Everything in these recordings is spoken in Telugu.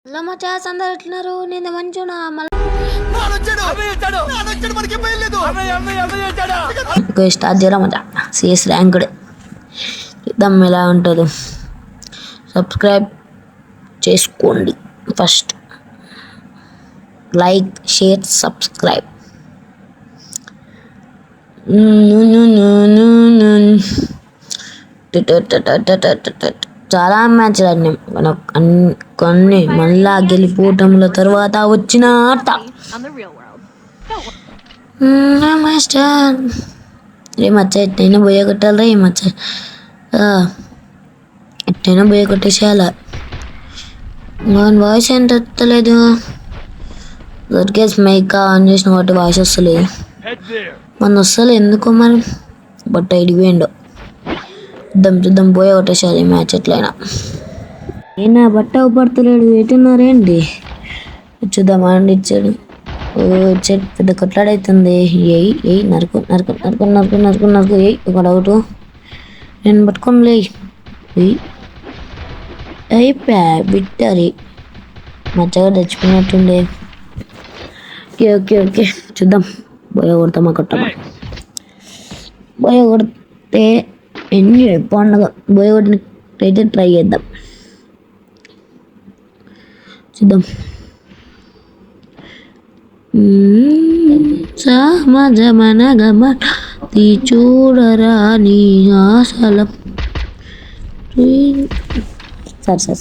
హలో మా చాస్ అందరు ఎట్లున్నారు? నేను మంచిగా స్టార్ట్ చేయరా మజా. సిఎస్ ర్యాంక్డ్ ఇద్దాం ఎలా ఉంటుందో. సబ్స్క్రైబ్ చేసుకోండి ఫస్ట్. Like share subscribe. చాలా మ్యాచ్లు ఆడినాం కొన్ని మళ్ళా గెలిపోవటంల తర్వాత వచ్చిన ఆట. మాస్టర్ ఏ మచ్చ ఎట్టైనా పోయే కొట్టాలరా. ఏ మచ్చ ఎట్టైనా పోయే కొట్టేసేయాల. వాయిస్ ఏంటి వస్తలేదు? దొరికేసి మైక్ ఆన్ చేసిన వాటి వాయిస్ వస్తలేదు. మన వస్తలే ఎందుకో మరి. బట్ ఇడిపోయిండో చూద్దాం పోయే కొట్టేసేయాలి మ్యాచ్ ఎట్లయినా. ఏనా బట్ట పడతలేడు. ఎటున్నారేంటి? చూద్దాం అండి. ఇచ్చాడు పెద్ద కొట్లాడైతుంది. ఎయి నరుకు నరుకు నరుకు నరుకు నరుకు నరుకు. ఒక డౌట్ నేను పట్టుకోనిలే. అయిపోయా విక్టరీ. మచ్చగా తెచ్చిపోయినట్టుండే. ఓకే ఓకే ఓకే చూద్దాం. పోయా కొడతామా కొట్టమా. పోయా కొడితే ఎంజాయ్ పండుగ. పోయా కొట్టినట్టయితే ట్రై చేద్దాం. చూద్దాం. సమాజమన గమని చూడరా నీ ఆశలం. సరే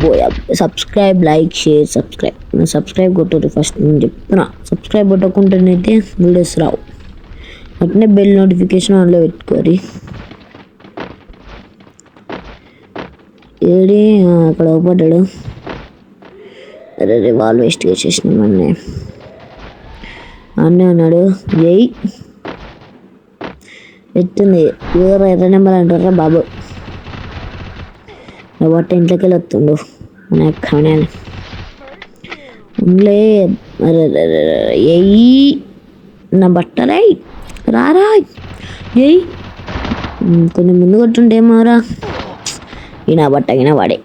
బోయా. సబ్స్క్రైబ్ లైక్ షేర్ సబ్స్క్రైబ్ కొట్టరు ఫస్ట్. నేను చెప్తున్నా, సబ్స్క్రైబ్ కొట్టకుండానైతే వీడియోస్ రావు. అట్నే బెల్ నోటిఫికేషన్ ఆన్లో పెట్టుకోరి. ఏడి అక్కడ పడ్డాడు. అరే వాళ్ళు వేస్ట్ చేసేసినాం అన్నీ ఉన్నాడు. ఎయి ఎత్తుంది. ఎవరు ఎర్ర నెంబర్ అంటారా బాబు. బట్ట ఇంట్లోకి వెళ్ళి వస్తుండు మన ఖానాన్ని ఉండే. ఎయి నా బట్టలే రారా. ఎయి కొంచెం ముందు కొట్టుండేమోరా. ఈ నా బట్ట అయినా వాడే.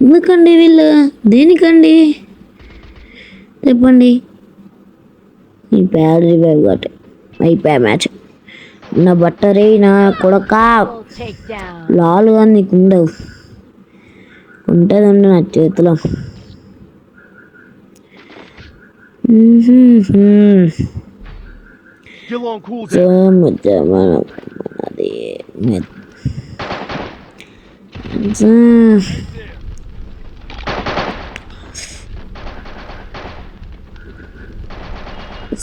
ఎందుకండి వీళ్ళు? దేనికండి చెప్పండి. ఈ ప్యాడ్ రివైవ్ కాబట్టి అయిపోయా మ్యాచ్. నా బట్టరే నా కొడక. లాలు కానీ నీకు ఉండవు. ఉంటుంది నా చేతిలో.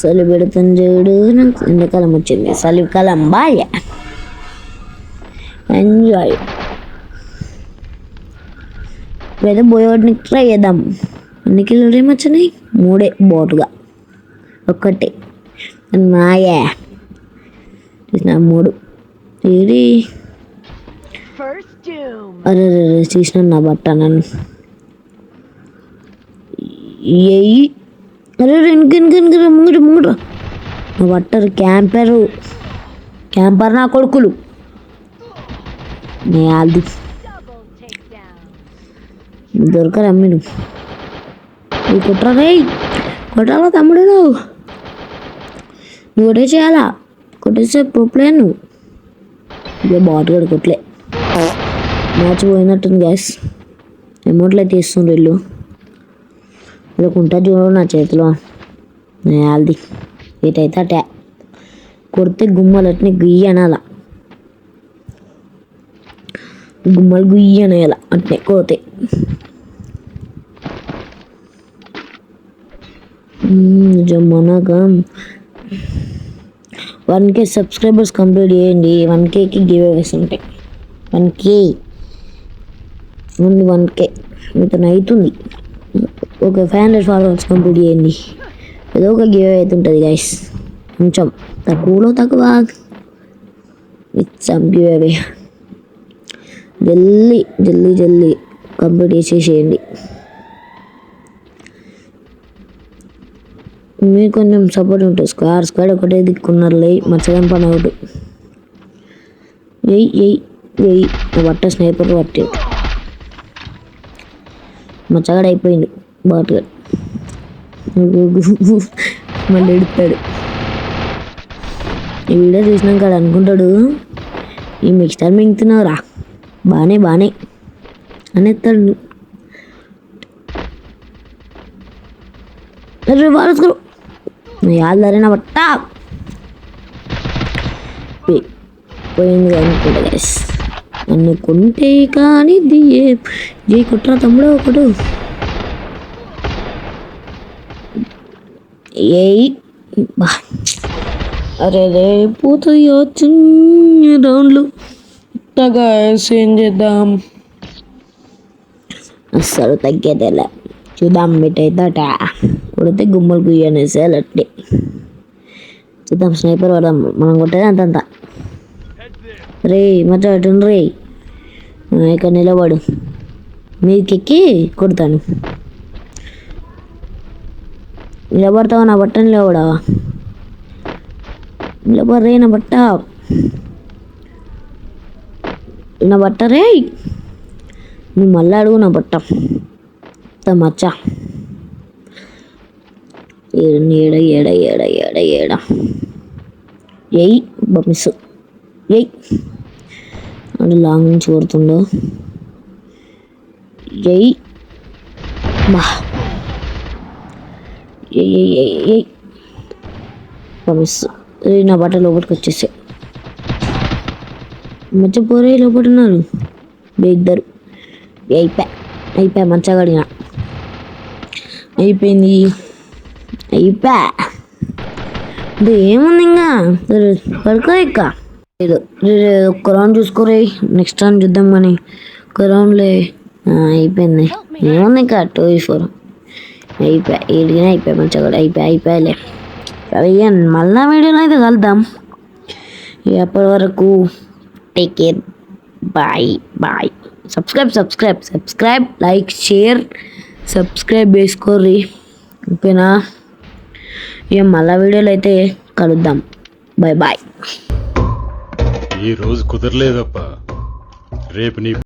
చలి పెడుతుంది చూడు. నాకు ఎండాకాలం వచ్చింది. చలికాలం బాయ్ ఎంజాయ్. లేదా పోయేవాడిని ట్రై చేద్దాం. అన్ని కిలోలు ఏమొచ్చినాయి? 3 బోటుగా. ఒక్కటే నాయా చూసిన 3 ఏది. అరే చూసిన నా బట్ట నన్ను. ఎయి అరే ముంగట నా బట్టరు. క్యాంపర్ నా కొడుకులు. నేది దొరకరా మీరు? నువ్వు కొట్టరా. కొట్టాలా తమ్ముడు? నువ్వు కొట్టే చేయాలా? కొట్టేస్తే పోప్లే నువ్వు. ఇక బాట్ కూడా కొట్టలే. Match పోయినట్టుంది gas. అమౌంట్లు అయితే ఇస్తుండ్రు వీళ్ళు. వీళ్ళకుంటా చూడ నా చేతిలో. నేది ఏటైతే అటే కొడితే గుమ్మలు అట్నే గుయ్యి అనాల. గుమ్మలు గుయ్యి అనేయాల అట్నే కోతే. మనగా 1K సబ్స్క్రైబర్స్ కంప్లీట్ చేయండి. 1Kకి గివ్ అవేస్ ఉంటాయి. 1K ఓన్లీ 1K మీతో అవుతుంది. ఒక 500 ఫాలోవర్స్ కంప్లీట్ చేయండి. ఏదో ఒక గివ్ అవే అవుతుంటుంది గైస్. కొంచెం తక్కువ విత్ సమ్ గివ్ అవే. జల్దీ కంప్లీట్ చేసేసేయండి. మీరు కొంచెం సపోర్ట్ ఉంటుంది. స్క్వాడ్ ఒకటే దిక్కున్నారు. లై మచ్చగా పని ఒకటి. ఎయి వెయ్యి నా బట్ట స్నేహితులు పట్టాడు మచ్చగాడు అయిపోయింది బాగా మళ్ళీ ఎడుతాడు ఈ వీడియో చూసినాక అనుకుంటాడు ఈ మిక్స్చర్ మింగుతున్నావురా బాగానే అనేస్తాడు వారసుకురు యాదారే నా బట్ట పోయింది అనుకుంటా గైస్ అనుకుంటే కానీ దియే జై కుట్రా తమ్ముడు ఒకడు అరే రే పోతాయో చిన్న రౌండ్లు గైస్ ఏం చేద్దాం అస్సలు తగ్గేదేలే చూద్దాం మిఠైతోట కొడితే గుమ్మలు గుయ్యనేసి అట్టే చూద్దాం స్నైపర్ వాడదాం మనం కొట్టేది అంతంత రే మచ్చా రే ఇక్కడ నిలబడు మీకెక్కి కొడతాను నిలబడతావా నా బట్ట నిలబడావా నిలబడరే నా బట్ట రే నువ్వు మళ్ళీ అడుగు నా బట్ట మచ్చా ఏడ ఎయ్ మిస్ ఎయ్ అంటే లాంగ్ నుంచి కొడుతుండో ఎయ్ బా ఎయ్ మిస్ నా బట్ట లోపలికి వచ్చేసాయి మర్చిపోరే లోపల ఉన్నారు ఇద్దరు అయిపోయా మంచిగా అడిగిన అయిపోయింది అంటే ఏముంది ఇంకా పడుకో ఇక్క లేదు ఒక్క రౌండ్ చూసుకోరే నెక్స్ట్ రౌండ్ చూద్దాం కానీ ఒక్క రౌండ్లే అయిపోయింది ఏముంది ఇంకా 2v4 అయిపోయా మంచిగా అయిపోయాలే సరే మళ్ళా వీడియోలో అయితే కలుద్దాం అప్పటి వరకు take care bye subscribe like share subscribe చేసుకోర్రి ఓకేనా ఇక మళ్ళా వీడియోలో అయితే కలుద్దాం బాయ్ ఈ రోజు కుదరలేదప్ప రేపు నీ